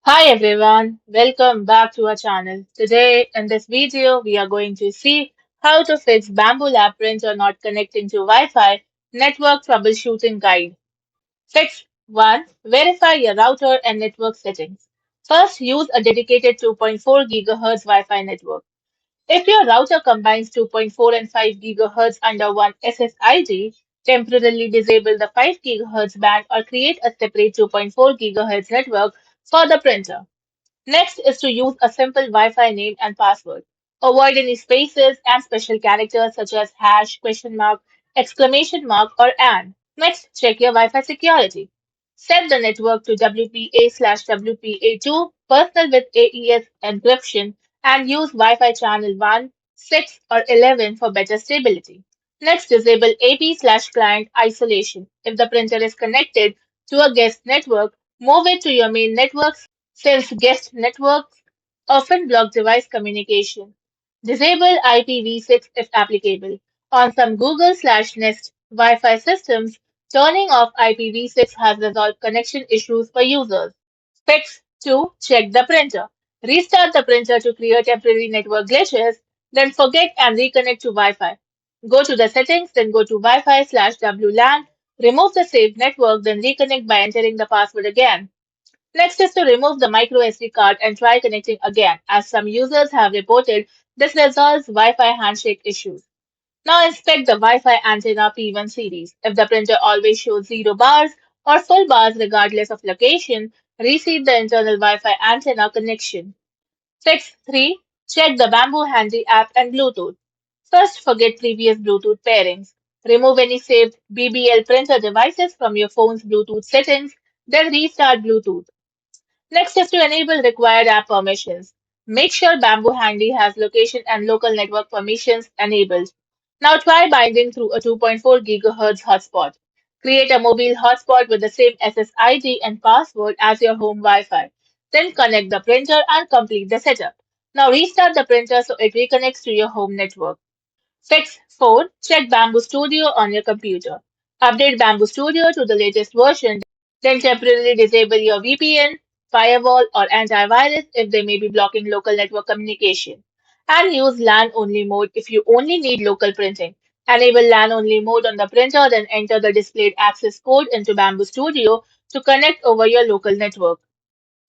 Hi everyone, welcome back to our channel. Today in this video we are going to see how to fix Bambu Lab printer not connecting to Wi-Fi network troubleshooting guide. Fix 1. Verify your router and network settings. First, use a dedicated 2.4 GHz Wi-Fi network. If your router combines 2.4 and 5 GHz under one SSID, temporarily disable the 5 GHz band or create a separate 2.4 GHz network for the printer. Next is to use a simple Wi-Fi name and password. Avoid any spaces and special characters such as hash, question mark, exclamation mark, or and. Next, check your Wi-Fi security. Set the network to WPA/WPA2, personal with AES encryption, and use Wi-Fi channel 1, 6, or 11 for better stability. Next, disable AP/client isolation. If the printer is connected to a guest network, move it to your main network since guest networks often block device communication. Disable IPv6 if applicable. On some Google/Nest Wi-Fi systems, turning off IPv6 has resolved connection issues for users. Fix 2. Check the printer. Restart the printer to clear temporary network glitches, then forget and reconnect to Wi-Fi. Go to the settings, then go to Wi-Fi/WLAN, remove the saved network, then reconnect by entering the password again. Next is to remove the micro SD card and try connecting again, as some users have reported this resolves Wi-Fi handshake issues. Now inspect the Wi-Fi antenna P1 series. If the printer always shows 0 bars or full bars regardless of location, reset the internal Wi-Fi antenna connection. Fix 3. Check the Bamboo Handy app and Bluetooth. First, forget previous Bluetooth pairings. Remove any saved BBL printer devices from your phone's Bluetooth settings, then restart Bluetooth. Next is to enable required app permissions. Make sure Bamboo Handy has location and local network permissions enabled. Now try binding through a 2.4 GHz hotspot. Create a mobile hotspot with the same SSID and password as your home Wi-Fi. Then connect the printer and complete the setup. Now restart the printer so it reconnects to your home network. Fix 4. Check Bamboo Studio on your computer. Update Bamboo Studio to the latest version, then temporarily disable your VPN, firewall, or antivirus if they may be blocking local network communication. And use LAN only mode if you only need local printing. Enable LAN only mode on the printer, then enter the displayed access code into Bamboo Studio to connect over your local network.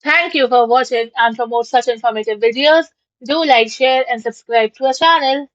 Thank you for watching, and for more such informative videos, do like, share, and subscribe to our channel.